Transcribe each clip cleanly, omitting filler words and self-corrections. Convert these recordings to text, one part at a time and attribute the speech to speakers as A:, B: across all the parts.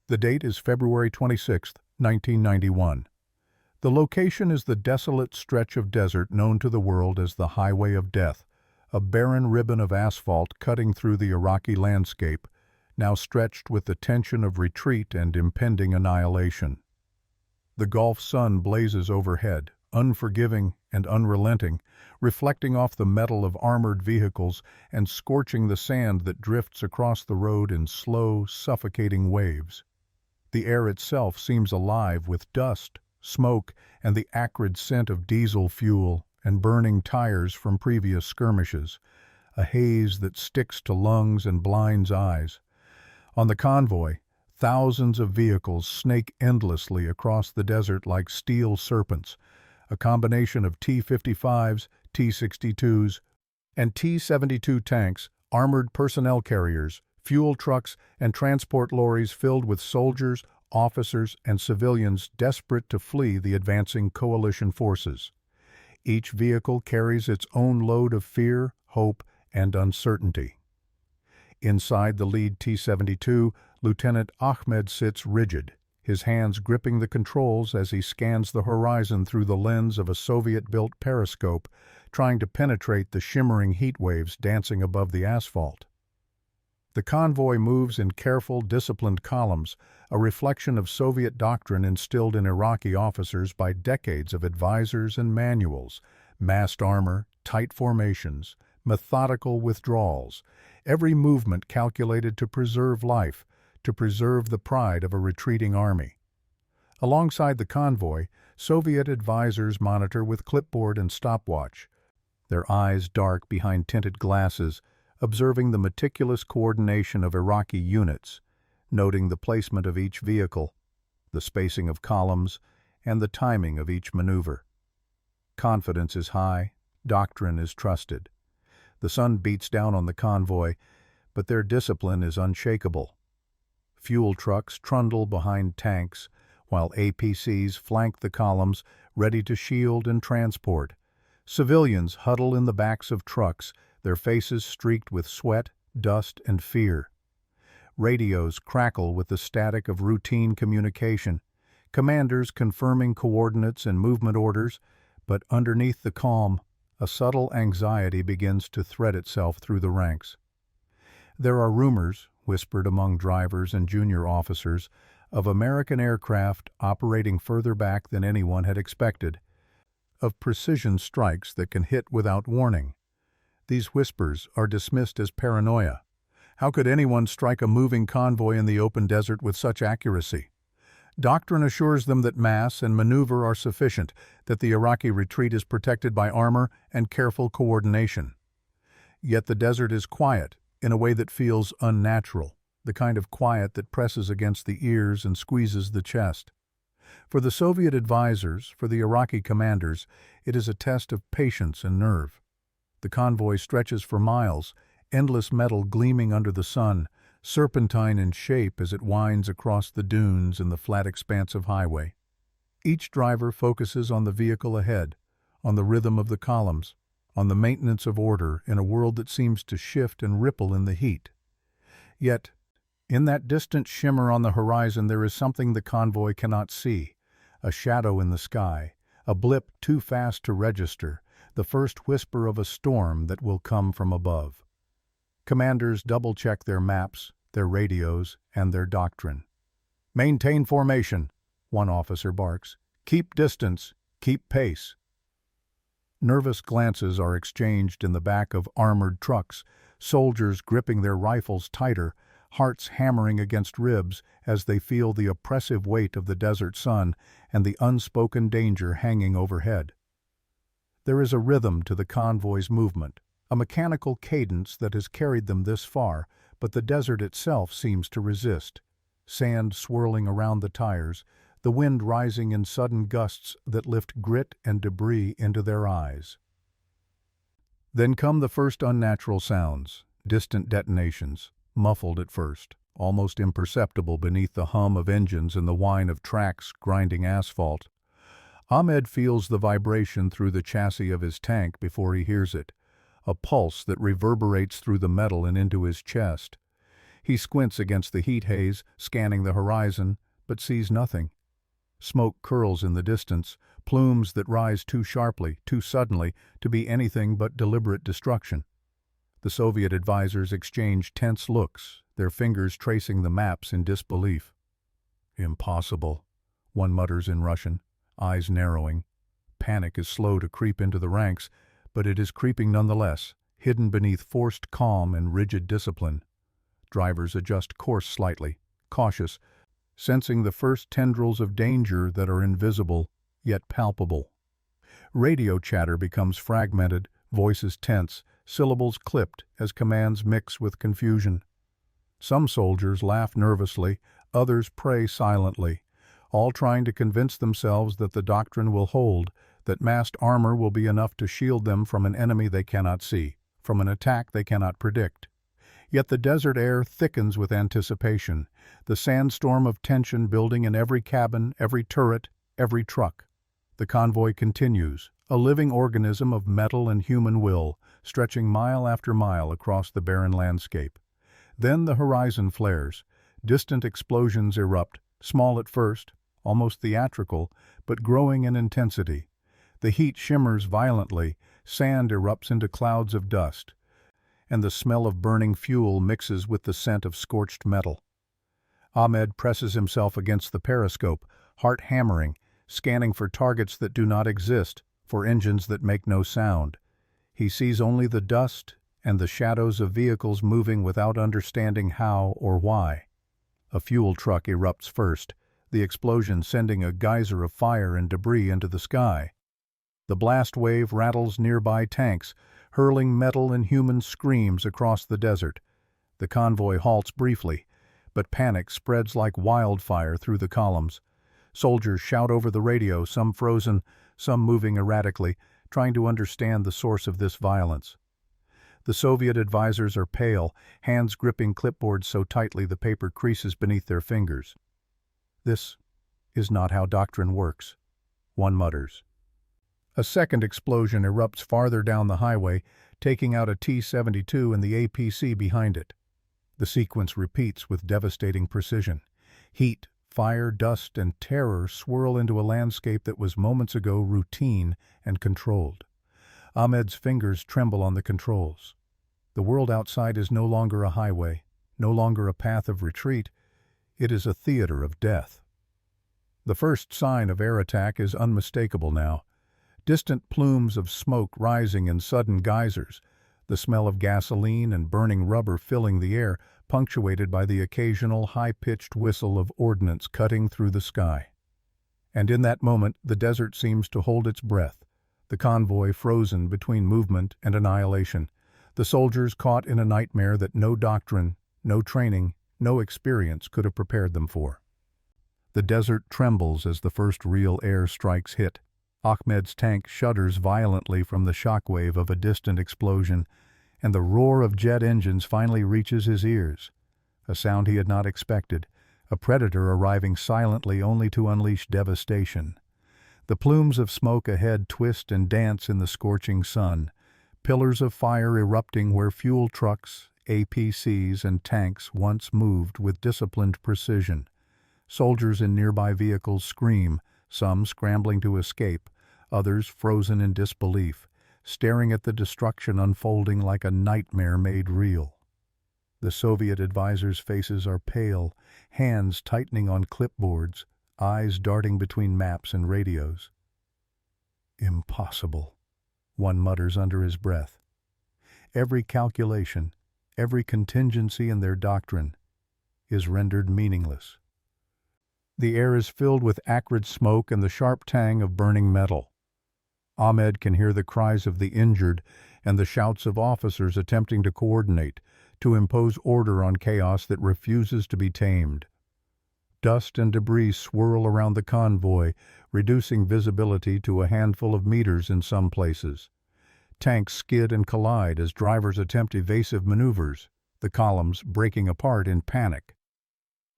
A: The date is February 26, 1991. The location is the desolate stretch of desert known to the world as the Highway of Death, a barren ribbon of asphalt cutting through the Iraqi landscape, now stretched with the tension of retreat and impending annihilation. The Gulf sun blazes overhead, unforgiving and unrelenting, reflecting off the metal of armored vehicles and scorching the sand that drifts across the road in slow, suffocating waves. The air itself seems alive with dust, smoke, and the acrid scent of diesel fuel and burning tires from previous skirmishes, a haze that sticks to lungs and blinds eyes. On the convoy, thousands of vehicles snake endlessly across the desert like steel serpents, a combination of T-55s, T-62s, and T-72 tanks, armored personnel carriers, fuel trucks, and transport lorries filled with soldiers, officers, and civilians desperate to flee the advancing coalition forces. Each vehicle carries its own load of fear, hope, and uncertainty. Inside the lead T-72, Lieutenant Ahmed sits rigid, his hands gripping the controls as he scans the horizon through the lens of a Soviet-built periscope, trying to penetrate the shimmering heat waves dancing above the asphalt. The convoy moves in careful, disciplined columns, a reflection of Soviet doctrine instilled in Iraqi officers by decades of advisors and manuals: massed armor, tight formations, methodical withdrawals, every movement calculated to preserve life, to preserve the pride of a retreating army. Alongside the convoy, Soviet advisors monitor with clipboard and stopwatch, their eyes dark behind tinted glasses, observing the meticulous coordination of Iraqi units, noting the placement of each vehicle, the spacing of columns, and the timing of each maneuver. Confidence is high, doctrine is trusted. The sun beats down on the convoy, but their discipline is unshakable. Fuel trucks trundle behind tanks, while APCs flank the columns, ready to shield and transport. Civilians huddle in the backs of trucks, their faces streaked with sweat, dust, and fear. Radios crackle with the static of routine communication, commanders confirming coordinates and movement orders, but underneath the calm, a subtle anxiety begins to thread itself through the ranks. There are rumors, whispered among drivers and junior officers, of American aircraft operating further back than anyone had expected, of precision strikes that can hit without warning. These whispers are dismissed as paranoia. How could anyone strike a moving convoy in the open desert with such accuracy? Doctrine assures them that mass and maneuver are sufficient, that the Iraqi retreat is protected by armor and careful coordination. Yet the desert is quiet, in a way that feels unnatural, the kind of quiet that presses against the ears and squeezes the chest. For the Soviet advisors, for the Iraqi commanders, it is a test of patience and nerve. The convoy stretches for miles, endless metal gleaming under the sun, serpentine in shape as it winds across the dunes and the flat expanse of highway. Each driver focuses on the vehicle ahead, on the rhythm of the columns, on the maintenance of order in a world that seems to shift and ripple in the heat. Yet, in that distant shimmer on the horizon there is something the convoy cannot see, a shadow in the sky, a blip too fast to register, the first whisper of a storm that will come from above. Commanders double-check their maps, their radios, and their doctrine. "Maintain formation," one officer barks. "Keep distance, keep pace." Nervous glances are exchanged in the back of armored trucks, soldiers gripping their rifles tighter, hearts hammering against ribs as they feel the oppressive weight of the desert sun and the unspoken danger hanging overhead. There is a rhythm to the convoy's movement, a mechanical cadence that has carried them this far, but the desert itself seems to resist. Sand swirling around the tires, the wind rising in sudden gusts that lift grit and debris into their eyes. Then come the first unnatural sounds, distant detonations, muffled at first, almost imperceptible beneath the hum of engines and the whine of tracks grinding asphalt. Ahmed feels the vibration through the chassis of his tank before he hears it, a pulse that reverberates through the metal and into his chest. He squints against the heat haze, scanning the horizon, but sees nothing. Smoke curls in the distance, plumes that rise too sharply, too suddenly, to be anything but deliberate destruction. The Soviet advisors exchange tense looks, their fingers tracing the maps in disbelief. "Impossible," one mutters in Russian, eyes narrowing. Panic is slow to creep into the ranks, but it is creeping nonetheless, hidden beneath forced calm and rigid discipline. Drivers adjust course slightly, cautious, sensing the first tendrils of danger that are invisible, yet palpable. Radio chatter becomes fragmented, voices tense, syllables clipped as commands mix with confusion. Some soldiers laugh nervously, others pray silently, all trying to convince themselves that the doctrine will hold, that massed armor will be enough to shield them from an enemy they cannot see, from an attack they cannot predict. Yet the desert air thickens with anticipation, the sandstorm of tension building in every cabin, every turret, every truck. The convoy continues, a living organism of metal and human will, stretching mile after mile across the barren landscape. Then the horizon flares. Distant explosions erupt, small at first, almost theatrical, but growing in intensity. The heat shimmers violently, sand erupts into clouds of dust, and the smell of burning fuel mixes with the scent of scorched metal. Ahmed presses himself against the periscope, heart hammering, scanning for targets that do not exist, for engines that make no sound. He sees only the dust and the shadows of vehicles moving without understanding how or why. A fuel truck erupts first, the explosion sending a geyser of fire and debris into the sky. The blast wave rattles nearby tanks, hurling metal and human screams across the desert. The convoy halts briefly, but panic spreads like wildfire through the columns. Soldiers shout over the radio, some frozen, some moving erratically, trying to understand the source of this violence. The Soviet advisors are pale, hands gripping clipboards so tightly the paper creases beneath their fingers. "This is not how doctrine works," one mutters. A second explosion erupts farther down the highway, taking out a T-72 and the APC behind it. The sequence repeats with devastating precision. Heat, fire, dust, and terror swirl into a landscape that was moments ago routine and controlled. Ahmed's fingers tremble on the controls. The world outside is no longer a highway, no longer a path of retreat. It is a theater of death. The first sign of air attack is unmistakable now. Distant plumes of smoke rising in sudden geysers, the smell of gasoline and burning rubber filling the air, punctuated by the occasional high-pitched whistle of ordnance cutting through the sky. And in that moment, the desert seems to hold its breath, the convoy frozen between movement and annihilation, the soldiers caught in a nightmare that no doctrine, no training, no experience could have prepared them for. The desert trembles as the first real air strikes hit. Ahmed's tank shudders violently from the shockwave of a distant explosion, and the roar of jet engines finally reaches his ears. A sound he had not expected, a predator arriving silently only to unleash devastation. The plumes of smoke ahead twist and dance in the scorching sun, pillars of fire erupting where fuel trucks, APCs, and tanks once moved with disciplined precision. Soldiers in nearby vehicles scream, some scrambling to escape, others frozen in disbelief, staring at the destruction unfolding like a nightmare made real. The Soviet advisors' faces are pale, hands tightening on clipboards, eyes darting between maps and radios. "Impossible," one mutters under his breath. Every calculation, every contingency in their doctrine is rendered meaningless. The air is filled with acrid smoke and the sharp tang of burning metal. Ahmed can hear the cries of the injured and the shouts of officers attempting to coordinate, to impose order on chaos that refuses to be tamed. Dust and debris swirl around the convoy, reducing visibility to a handful of meters in some places. Tanks skid and collide as drivers attempt evasive maneuvers, the columns breaking apart in panic.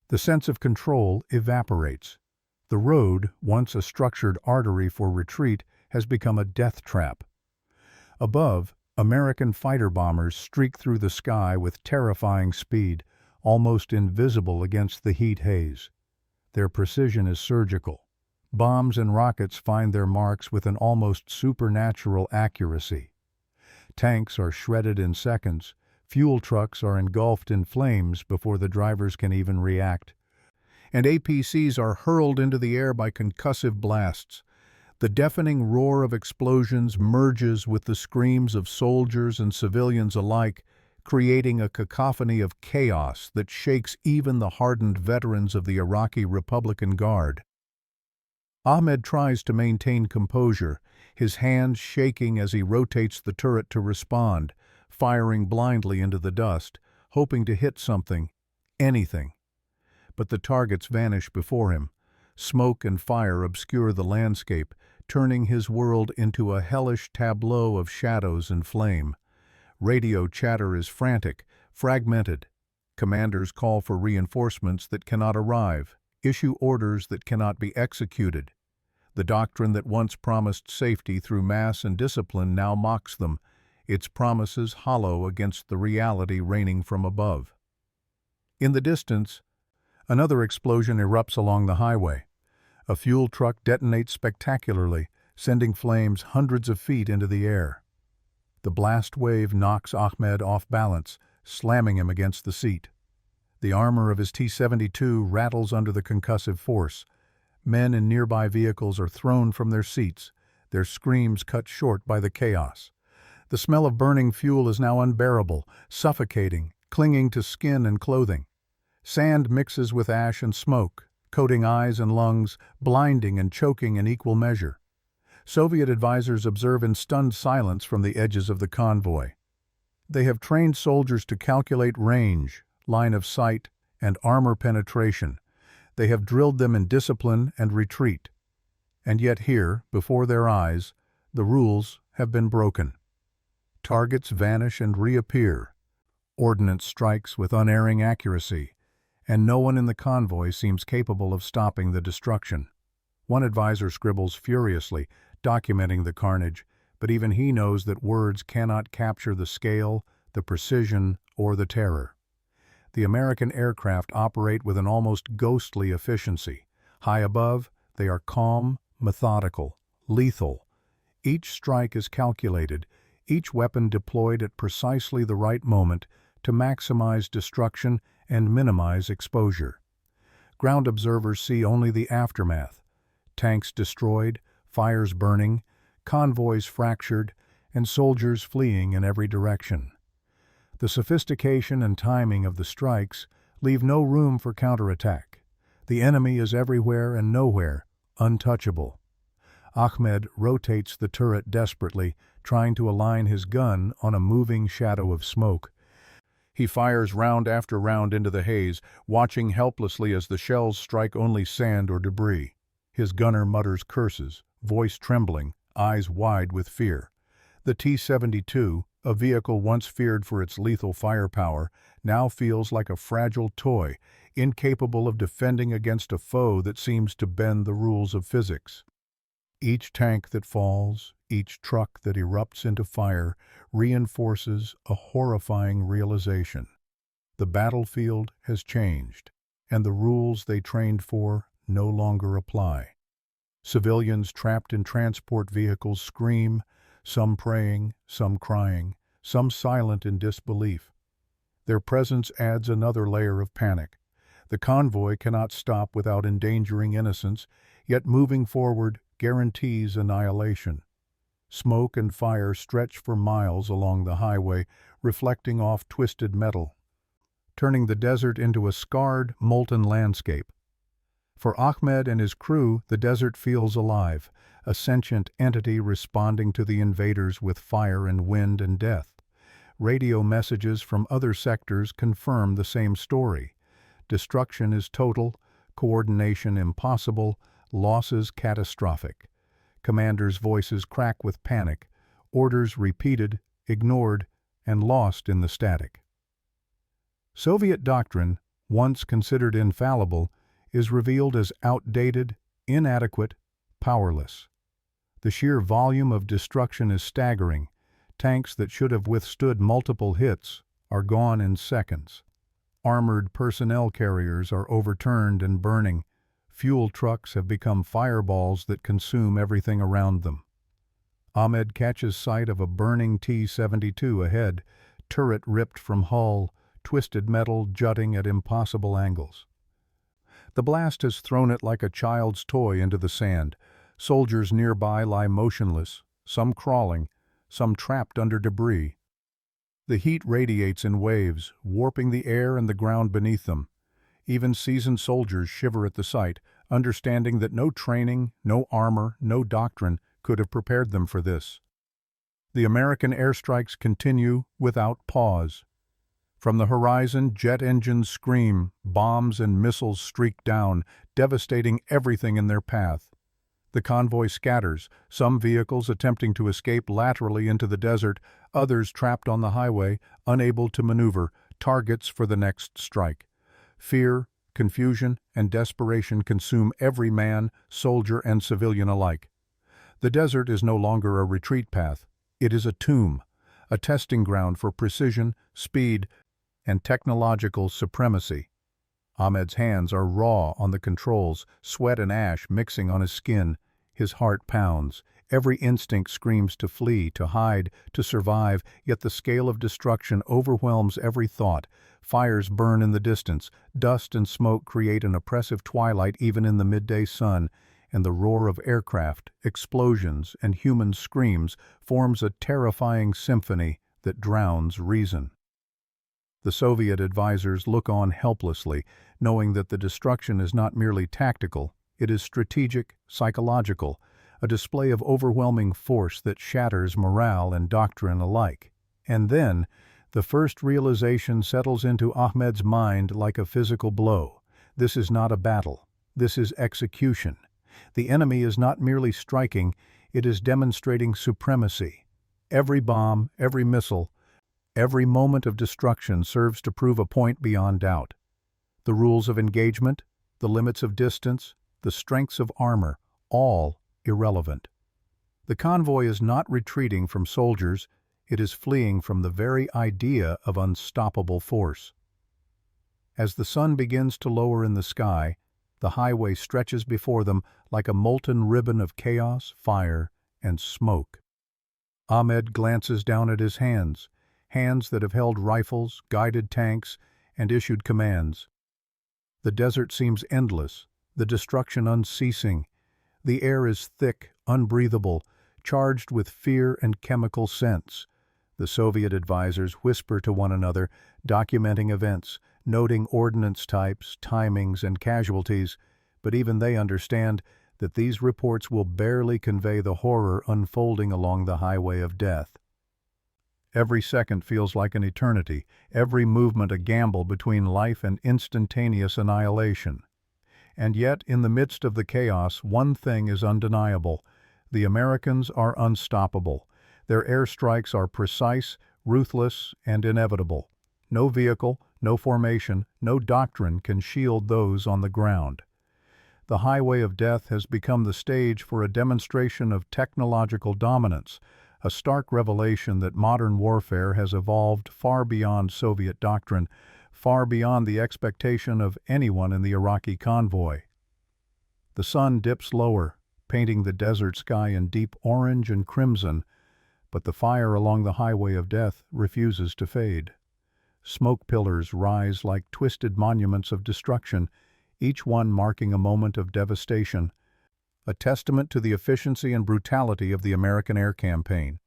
A: The sense of control evaporates. The road, once a structured artery for retreat, has become a death trap. Above, American fighter bombers streak through the sky with terrifying speed, almost invisible against the heat haze. Their precision is surgical. Bombs and rockets find their marks with an almost supernatural accuracy. Tanks are shredded in seconds. Fuel trucks are engulfed in flames before the drivers can even react. And APCs are hurled into the air by concussive blasts. The deafening roar of explosions merges with the screams of soldiers and civilians alike, creating a cacophony of chaos that shakes even the hardened veterans of the Iraqi Republican Guard. Ahmed tries to maintain composure, his hands shaking as he rotates the turret to respond, firing blindly into the dust, hoping to hit something, anything. But the targets vanish before him. Smoke and fire obscure the landscape, turning his world into a hellish tableau of shadows and flame. Radio chatter is frantic, fragmented. Commanders call for reinforcements that cannot arrive, issue orders that cannot be executed. The doctrine that once promised safety through mass and discipline now mocks them, its promises hollow against the reality raining from above. In the distance, another explosion erupts along the highway. A fuel truck detonates spectacularly, sending flames hundreds of feet into the air. The blast wave knocks Ahmed off balance, slamming him against the seat. The armor of his T-72 rattles under the concussive force. Men in nearby vehicles are thrown from their seats, their screams cut short by the chaos. The smell of burning fuel is now unbearable, suffocating, clinging to skin and clothing. Sand mixes with ash and smoke, coating eyes and lungs, blinding and choking in equal measure. Soviet advisors observe in stunned silence from the edges of the convoy. They have trained soldiers to calculate range, line of sight, and armor penetration. They have drilled them in discipline and retreat. And yet here, before their eyes, the rules have been broken. Targets vanish and reappear. Ordnance strikes with unerring accuracy, and no one in the convoy seems capable of stopping the destruction. One advisor scribbles furiously, documenting the carnage, but even he knows that words cannot capture the scale, the precision, or the terror. The American aircraft operate with an almost ghostly efficiency. High above, they are calm, methodical, lethal. Each strike is calculated, each weapon deployed at precisely the right moment to maximize destruction and minimize exposure. Ground observers see only the aftermath: tanks destroyed, fires burning, convoys fractured, and soldiers fleeing in every direction. The sophistication and timing of the strikes leave no room for counterattack. The enemy is everywhere and nowhere, untouchable. Ahmed rotates the turret desperately, trying to align his gun on a moving shadow of smoke. He fires round after round into the haze, watching helplessly as the shells strike only sand or debris. His gunner mutters curses, voice trembling, eyes wide with fear. The T-72, a vehicle once feared for its lethal firepower, now feels like a fragile toy, incapable of defending against a foe that seems to bend the rules of physics. Each tank that falls, each truck that erupts into fire, reinforces a horrifying realization. The battlefield has changed, and the rules they trained for no longer apply. Civilians trapped in transport vehicles scream, some praying, some crying, some silent in disbelief. Their presence adds another layer of panic. The convoy cannot stop without endangering innocents, yet moving forward guarantees annihilation. Smoke and fire stretch for miles along the highway, reflecting off twisted metal, turning the desert into a scarred, molten landscape. For Ahmed and his crew, the desert feels alive, a sentient entity responding to the invaders with fire and wind and death. Radio messages from other sectors confirm the same story. Destruction is total, coordination impossible, losses catastrophic. Commanders' voices crack with panic, orders repeated, ignored, and lost in the static. Soviet doctrine, once considered infallible, is revealed as outdated, inadequate, powerless. The sheer volume of destruction is staggering. Tanks that should have withstood multiple hits are gone in seconds. Armored personnel carriers are overturned and burning. Fuel trucks have become fireballs that consume everything around them. Ahmed catches sight of a burning T-72 ahead, turret ripped from hull, twisted metal jutting at impossible angles. The blast has thrown it like a child's toy into the sand. Soldiers nearby lie motionless, some crawling, some trapped under debris. The heat radiates in waves, warping the air and the ground beneath them. Even seasoned soldiers shiver at the sight, understanding that no training, no armor, no doctrine could have prepared them for this. The American airstrikes continue without pause. From the horizon, jet engines scream, bombs and missiles streak down, devastating everything in their path. The convoy scatters, some vehicles attempting to escape laterally into the desert, others trapped on the highway, unable to maneuver, targets for the next strike. Fear, confusion, and desperation consume every man, soldier, and civilian alike. The desert is no longer a retreat path. It is a tomb, a testing ground for precision, speed, and technological supremacy. Ahmed's hands are raw on the controls, sweat and ash mixing on his skin. His heart pounds. Every instinct screams to flee, to hide, to survive, yet the scale of destruction overwhelms every thought. Fires burn in the distance, dust and smoke create an oppressive twilight even in the midday sun, and the roar of aircraft, explosions, and human screams forms a terrifying symphony that drowns reason. The Soviet advisors look on helplessly, knowing that the destruction is not merely tactical, it is strategic, psychological, a display of overwhelming force that shatters morale and doctrine alike. And then, the first realization settles into Ahmed's mind like a physical blow. This is not a battle. This is execution. The enemy is not merely striking, it is demonstrating supremacy. Every bomb, every missile, every moment of destruction serves to prove a point beyond doubt. The rules of engagement, the limits of distance, the strengths of armor, all irrelevant. The convoy is not retreating from soldiers, it is fleeing from the very idea of unstoppable force. As the sun begins to lower in the sky, the highway stretches before them like a molten ribbon of chaos, fire, and smoke. Ahmed glances down at his hands, hands that have held rifles, guided tanks, and issued commands. The desert seems endless, the destruction unceasing. The air is thick, unbreathable, charged with fear and chemical scents. The Soviet advisors whisper to one another, documenting events, noting ordnance types, timings, and casualties, but even they understand that these reports will barely convey the horror unfolding along the highway of death. Every second feels like an eternity, every movement a gamble between life and instantaneous annihilation. And yet, in the midst of the chaos, one thing is undeniable. The Americans are unstoppable. Their airstrikes are precise, ruthless, and inevitable. No vehicle, no formation, no doctrine can shield those on the ground. The highway of death has become the stage for a demonstration of technological dominance, a stark revelation that modern warfare has evolved far beyond Soviet doctrine, far beyond the expectation of anyone in the Iraqi convoy. The sun dips lower, painting the desert sky in deep orange and crimson, but the fire along the highway of death refuses to fade. Smoke pillars rise like twisted monuments of destruction, each one marking a moment of devastation, a testament to the efficiency and brutality of the American air campaign.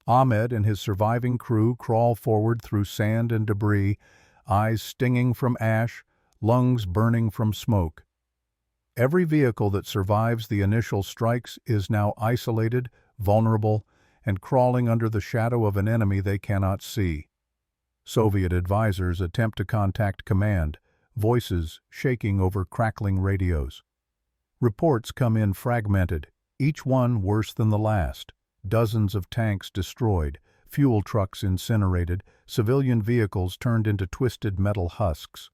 A: Ahmed and his surviving crew crawl forward through sand and debris, eyes stinging from ash, lungs burning from smoke. Every vehicle that survives the initial strikes is now isolated, vulnerable, and crawling under the shadow of an enemy they cannot see. Soviet advisors attempt to contact command, voices shaking over crackling radios. Reports come in fragmented, each one worse than the last. Dozens of tanks destroyed, fuel trucks incinerated, civilian vehicles turned into twisted metal husks.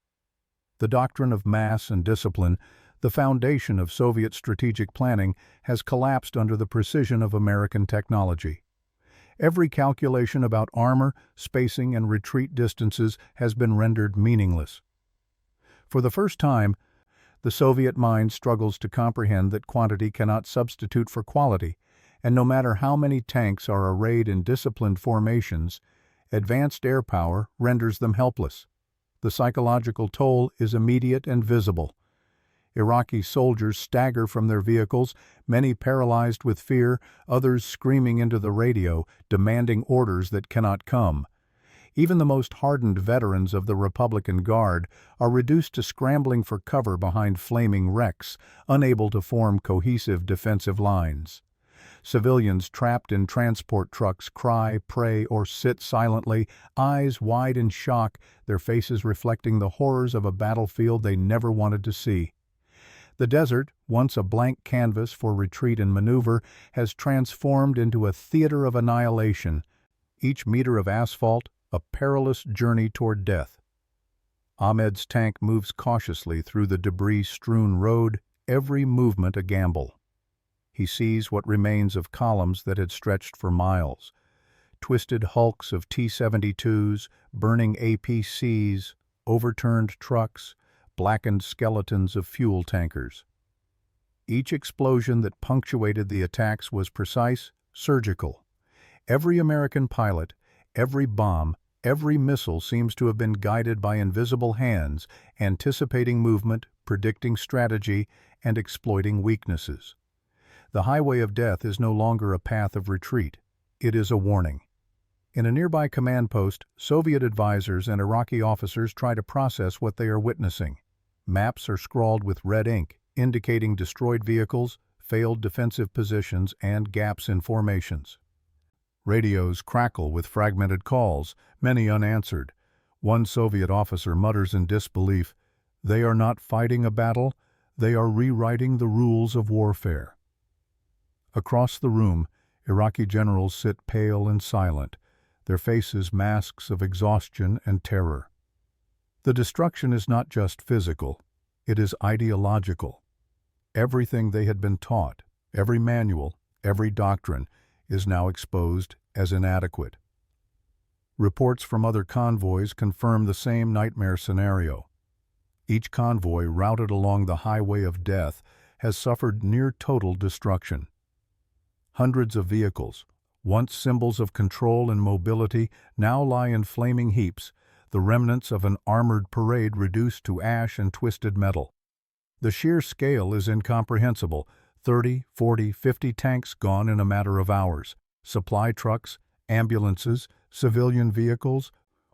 A: The doctrine of mass and discipline, the foundation of Soviet strategic planning, has collapsed under the precision of American technology. Every calculation about armor, spacing, and retreat distances has been rendered meaningless. For the first time, the Soviet mind struggles to comprehend that quantity cannot substitute for quality, and no matter how many tanks are arrayed in disciplined formations, advanced air power renders them helpless. The psychological toll is immediate and visible. Iraqi soldiers stagger from their vehicles, many paralyzed with fear, others screaming into the radio, demanding orders that cannot come. Even the most hardened veterans of the Republican Guard are reduced to scrambling for cover behind flaming wrecks, unable to form cohesive defensive lines. Civilians trapped in transport trucks cry, pray, or sit silently, eyes wide in shock, their faces reflecting the horrors of a battlefield they never wanted to see. The desert, once a blank canvas for retreat and maneuver, has transformed into a theater of annihilation, each meter of asphalt a perilous journey toward death. Ahmed's tank moves cautiously through the debris-strewn road, every movement a gamble. He sees what remains of columns that had stretched for miles, twisted hulks of T-72s, burning APCs, overturned trucks, blackened skeletons of fuel tankers. Each explosion that punctuated the attacks was precise, surgical. Every American pilot, every bomb, every missile seems to have been guided by invisible hands, anticipating movement, predicting strategy, and exploiting weaknesses. The highway of death is no longer a path of retreat. It is a warning. In a nearby command post, Soviet advisors and Iraqi officers try to process what they are witnessing. Maps are scrawled with red ink, indicating destroyed vehicles, failed defensive positions, and gaps in formations. Radios crackle with fragmented calls, many unanswered. One Soviet officer mutters in disbelief, "They are not fighting a battle, they are rewriting the rules of warfare." Across the room, Iraqi generals sit pale and silent, their faces masks of exhaustion and terror. The destruction is not just physical, it is ideological. Everything they had been taught, every manual, every doctrine, is now exposed as inadequate. Reports from other convoys confirm the same nightmare scenario. Each convoy routed along the highway of death has suffered near total destruction. Hundreds of vehicles, once symbols of control and mobility, now lie in flaming heaps, the remnants of an armored parade reduced to ash and twisted metal. The sheer scale is incomprehensible. 30, 40, 50 tanks gone in a matter of hours. Supply trucks, ambulances, civilian vehicles,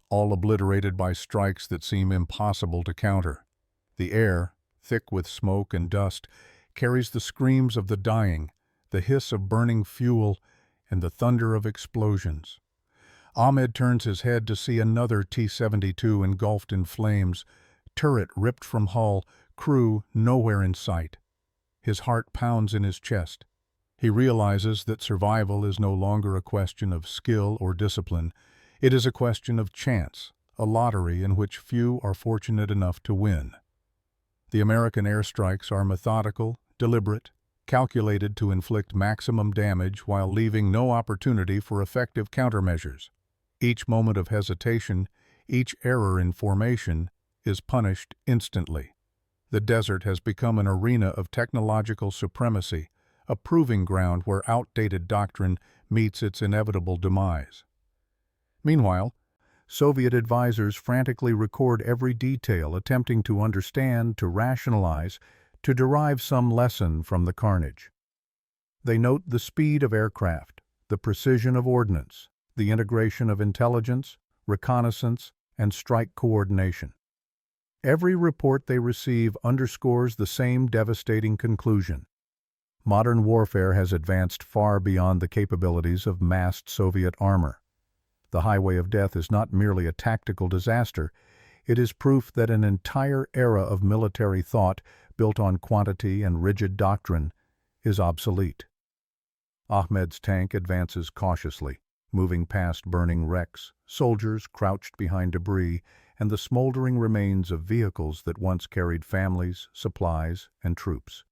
A: all obliterated by strikes that seem impossible to counter. The air, thick with smoke and dust, carries the screams of the dying, the hiss of burning fuel, and the thunder of explosions. Ahmed turns his head to see another T-72 engulfed in flames, turret ripped from hull, crew nowhere in sight. His heart pounds in his chest. He realizes that survival is no longer a question of skill or discipline. It is a question of chance, a lottery in which few are fortunate enough to win. The American airstrikes are methodical, deliberate, calculated to inflict maximum damage while leaving no opportunity for effective countermeasures. Each moment of hesitation, each error in formation, is punished instantly. The desert has become an arena of technological supremacy, a proving ground where outdated doctrine meets its inevitable demise. Meanwhile, Soviet advisors frantically record every detail, attempting to understand, to rationalize, to derive some lesson from the carnage. They note the speed of aircraft, the precision of ordnance, the integration of intelligence, reconnaissance, and strike coordination. Every report they receive underscores the same devastating conclusion. Modern warfare has advanced far beyond the capabilities of massed Soviet armor. The highway of death is not merely a tactical disaster, it is proof that an entire era of military thought, built on quantity and rigid doctrine, is obsolete. Ahmed's tank advances cautiously, moving past burning wrecks, soldiers crouched behind debris, and the smoldering remains of vehicles that once carried families, supplies, and troops.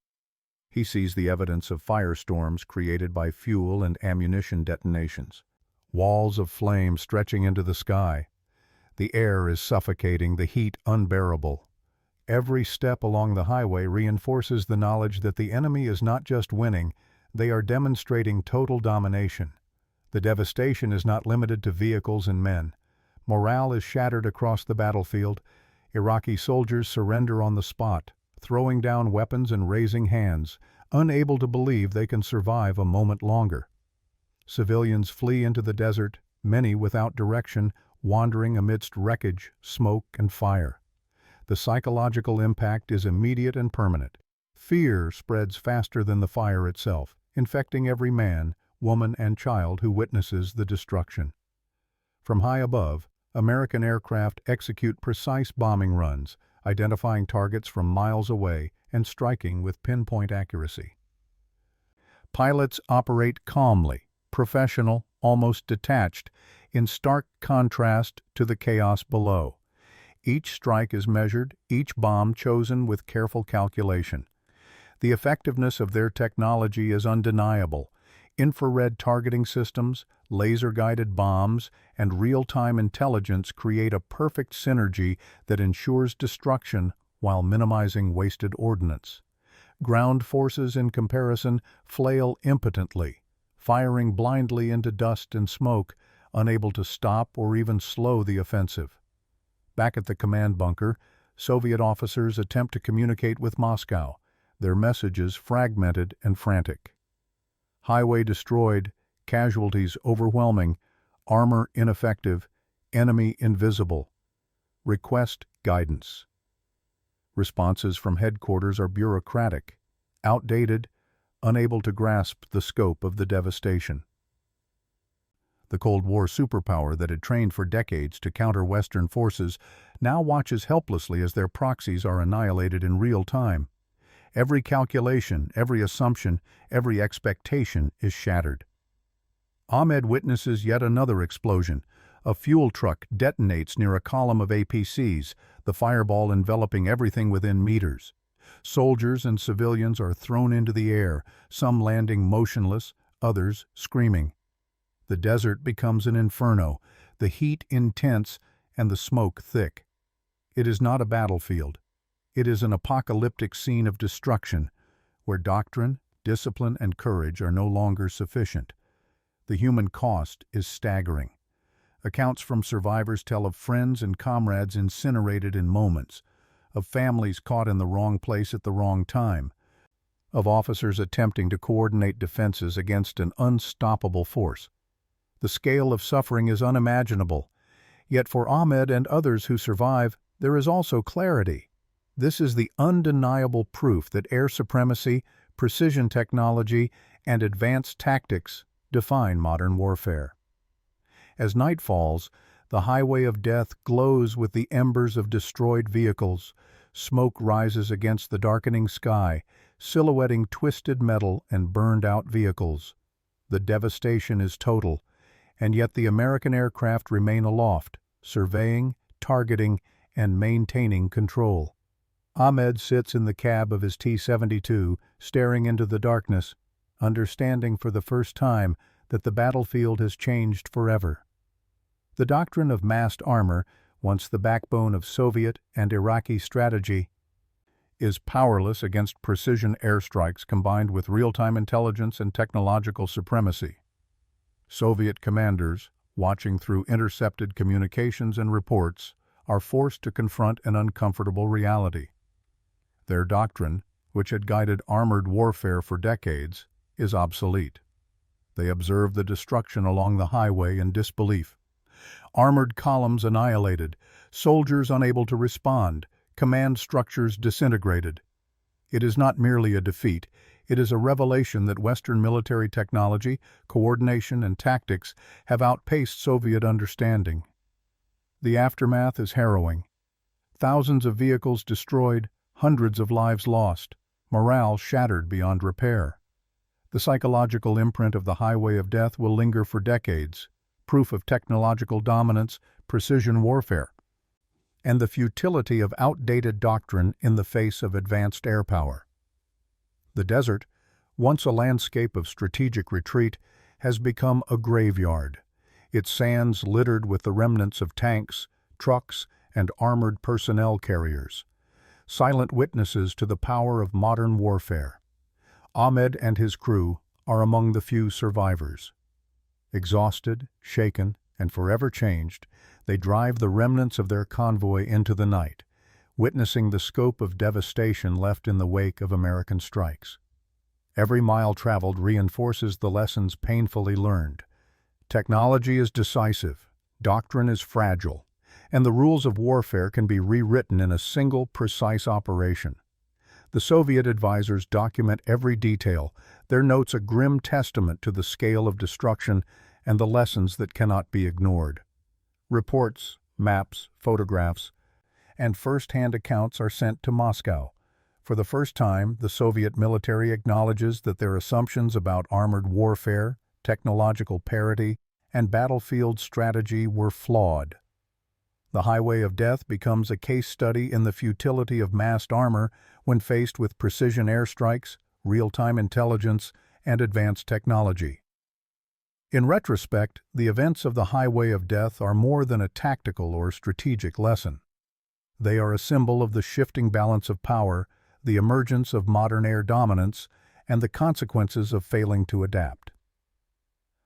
A: He sees the evidence of firestorms created by fuel and ammunition detonations. walls of flame stretching into the sky. The air is suffocating, the heat unbearable. Every step along the highway reinforces the knowledge that the enemy is not just winning, they are demonstrating total domination. The devastation is not limited to vehicles and men. Morale is shattered across the battlefield. Iraqi soldiers surrender on the spot, throwing down weapons and raising hands, unable to believe they can survive a moment longer. Civilians flee into the desert, many without direction, wandering amidst wreckage, smoke, and fire. The psychological impact is immediate and permanent. Fear spreads faster than the fire itself, infecting every man, woman, and child who witnesses the destruction. From high above, American aircraft execute precise bombing runs, identifying targets from miles away and striking with pinpoint accuracy. Pilots operate calmly, professional, almost detached, in stark contrast to the chaos below. Each strike is measured, each bomb chosen with careful calculation. The effectiveness of their technology is undeniable. Infrared targeting systems, laser-guided bombs, and real-time intelligence create a perfect synergy that ensures destruction while minimizing wasted ordnance. Ground forces, in comparison, flail impotently, firing blindly into dust and smoke, unable to stop or even slow the offensive. Back at the command bunker, Soviet officers attempt to communicate with Moscow, their messages fragmented and frantic. Highway destroyed, casualties overwhelming, armor ineffective, enemy invisible. Request guidance. Responses from headquarters are bureaucratic, outdated, unable to grasp the scope of the devastation. The Cold War superpower that had trained for decades to counter Western forces now watches helplessly as their proxies are annihilated in real time. Every calculation, every assumption, every expectation is shattered. Ahmed witnesses yet another explosion. A fuel truck detonates near a column of APCs, the fireball enveloping everything within meters. Soldiers and civilians are thrown into the air, some landing motionless, others screaming. The desert becomes an inferno, the heat intense and the smoke thick. It is not a battlefield. It is an apocalyptic scene of destruction, where doctrine, discipline, and courage are no longer sufficient. The human cost is staggering. Accounts from survivors tell of friends and comrades incinerated in moments, of families caught in the wrong place at the wrong time, of officers attempting to coordinate defenses against an unstoppable force. The scale of suffering is unimaginable, yet for Ahmed and others who survive, there is also clarity. This is the undeniable proof that air supremacy, precision technology, and advanced tactics define modern warfare. As night falls, the highway of death glows with the embers of destroyed vehicles. Smoke rises against the darkening sky, silhouetting twisted metal and burned-out vehicles. The devastation is total, and yet the American aircraft remain aloft, surveying, targeting, and maintaining control. Ahmed sits in the cab of his T-72, staring into the darkness, understanding for the first time that the battlefield has changed forever. The doctrine of massed armor, once the backbone of Soviet and Iraqi strategy, is powerless against precision airstrikes combined with real-time intelligence and technological supremacy. Soviet commanders, watching through intercepted communications and reports, are forced to confront an uncomfortable reality. Their doctrine, which had guided armored warfare for decades, is obsolete. They observe the destruction along the highway in disbelief. Armored columns annihilated, soldiers unable to respond, command structures disintegrated. It is not merely a defeat, it is a revelation that Western military technology, coordination, and tactics have outpaced Soviet understanding. The aftermath is harrowing. Thousands of vehicles destroyed, hundreds of lives lost, morale shattered beyond repair. The psychological imprint of the highway of death will linger for decades, proof of technological dominance, precision warfare, and the futility of outdated doctrine in the face of advanced air power. The desert, once a landscape of strategic retreat, has become a graveyard. its sands littered with the remnants of tanks, trucks, and armored personnel carriers, silent witnesses to the power of modern warfare. Ahmed and his crew are among the few survivors. Exhausted, shaken, and forever changed, they drive the remnants of their convoy into the night, witnessing the scope of devastation left in the wake of American strikes. Every mile traveled reinforces the lessons painfully learned. Technology is decisive, doctrine is fragile, and the rules of warfare can be rewritten in a single, precise operation. The Soviet advisors document every detail, their notes a grim testament to the scale of destruction and the lessons that cannot be ignored. Reports, maps, photographs, and first-hand accounts are sent to Moscow. For the first time, the Soviet military acknowledges that their assumptions about armored warfare, technological parity, and battlefield strategy were flawed. The highway of death becomes a case study in the futility of massed armor when faced with precision airstrikes, real-time intelligence, and advanced technology. In retrospect, the events of the highway of death are more than a tactical or strategic lesson. They are a symbol of the shifting balance of power, the emergence of modern air dominance, and the consequences of failing to adapt.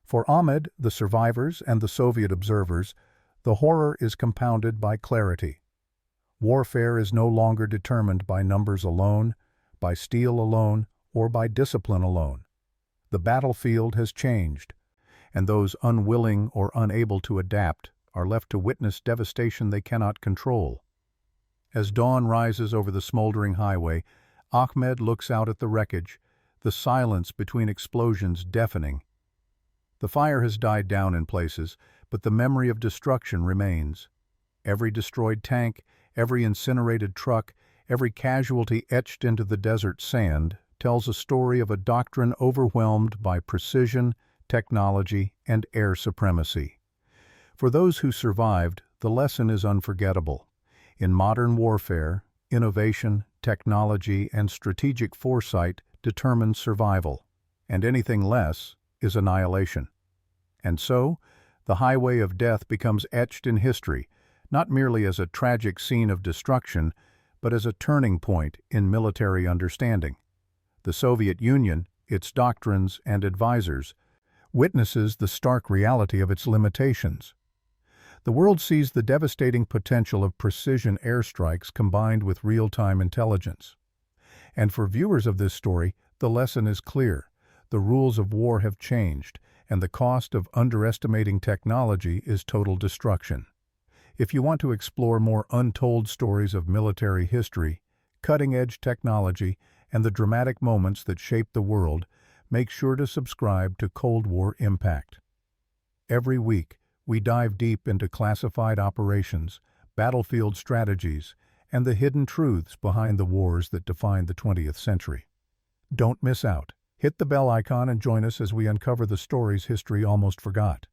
A: For Ahmed, the survivors, and the Soviet observers, the horror is compounded by clarity. Warfare is no longer determined by numbers alone, by steel alone, or by discipline alone. The battlefield has changed, and those unwilling or unable to adapt are left to witness devastation they cannot control. As dawn rises over the smoldering highway, Ahmed looks out at the wreckage, the silence between explosions deafening. The fire has died down in places, but the memory of destruction remains. Every destroyed tank, every incinerated truck, every casualty etched into the desert sand tells a story of a doctrine overwhelmed by precision, technology, and air supremacy. For those who survived, the lesson is unforgettable. In modern warfare, innovation, technology, and strategic foresight determine survival, and anything less is annihilation. And so, the highway of death becomes etched in history, not merely as a tragic scene of destruction, but as a turning point in military understanding. The Soviet Union, its doctrines and advisors, witnesses the stark reality of its limitations. The world sees the devastating potential of precision airstrikes combined with real-time intelligence. And for viewers of this story, the lesson is clear. The rules of war have changed, and the cost of underestimating technology is total destruction. If you want to explore more untold stories of military history, cutting-edge technology, and the dramatic moments that shaped the world, make sure to subscribe to Cold War Impact. Every week, we dive deep into classified operations, battlefield strategies, and the hidden truths behind the wars that defined the 20th century. Don't miss out. Hit the bell icon and join us as we uncover the stories history almost forgot.